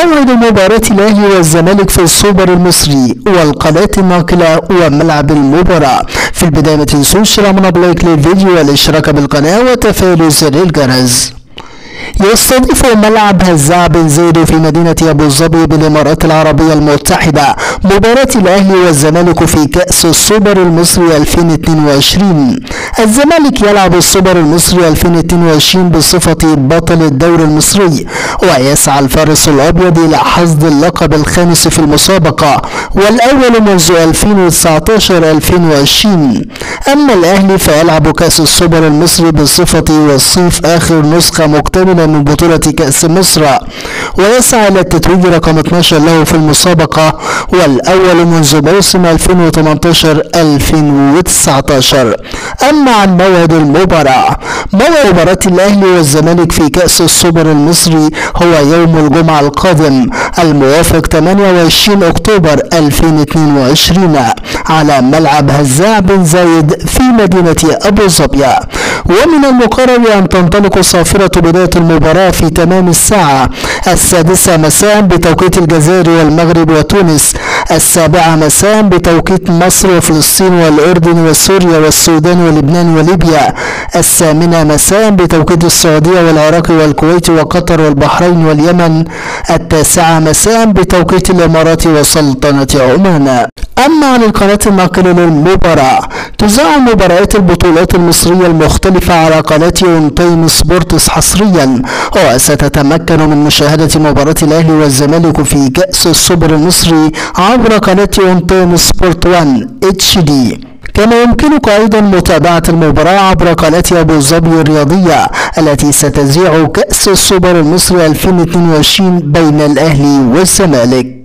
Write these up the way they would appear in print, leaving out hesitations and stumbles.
موعد مباراة الأهلي والزمالك في السوبر المصري والقناة الناقلة وملعب المباراة. في البداية ما تنسوش اشتراك من لايك للفيديو والاشتراك بالقناة وتفعيل زر الجرس. يستضيف ملعب هزاع بن زايد في مدينة أبو ظبي بالإمارات العربية المتحدة مباراة الأهلي والزمالك في كأس السوبر المصري 2022. الزمالك يلعب السوبر المصري 2022 بصفة بطل الدوري المصري، ويسعى الفارس الأبيض إلى حصد اللقب الخامس في المسابقة والأول منذ 2019-2020. أما الأهلي فيلعب كأس السوبر المصري بصفة وصيف آخر نسخة مكتملة من بطولة كأس مصر، ويسعى إلى التتويج رقم 12 له في المسابقة والأول منذ موسم 2018-2019. أما عن موعد المباراة، موعد مباراة الأهلي والزمالك في كأس السوبر المصري هو يوم الجمعة القادم الموافق 28 أكتوبر 2022 على ملعب هزاع بن زايد في مدينة أبو ظبي. ومن المقرر أن تنطلق صافرة بداية المباراة في تمام الساعة 6 مساء بتوقيت الجزائر والمغرب وتونس، 7 مساء بتوقيت مصر وفلسطين والأردن وسوريا والسودان ولبنان وليبيا، 8 مساء بتوقيت السعودية والعراق والكويت وقطر والبحرين واليمن، 9 مساء بتوقيت الإمارات وسلطنة عمان. أما عن القناة الناقلة للمباراة، تذاع مباريات البطولات المصرية المختلفة على قناة اون تايم سبورتس حصريا، وستتمكن من مشاهدة مباراة الأهلي والزمالك في كأس السوبر المصري عبر قناة اون تايم سبورت 1 HD. كما يمكنك أيضا متابعة المباراة عبر قناة أبو ظبي الرياضية التي ستذيع كأس السوبر المصري 2022 بين الأهلي والزمالك.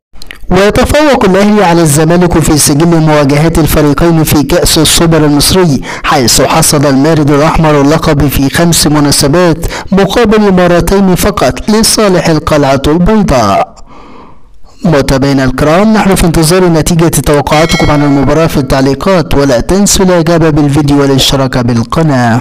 ويتفوق الأهلي على الزمالك في سجل مواجهات الفريقين في كأس السوبر المصري، حيث حصد المارد الأحمر اللقب في 5 مناسبات مقابل مرتين فقط لصالح القلعة البيضاء. متابعينا الكرام، نحن في انتظار نتيجة توقعاتكم عن المباراة في التعليقات، ولا تنسوا الإعجاب بالفيديو والاشتراك بالقناة.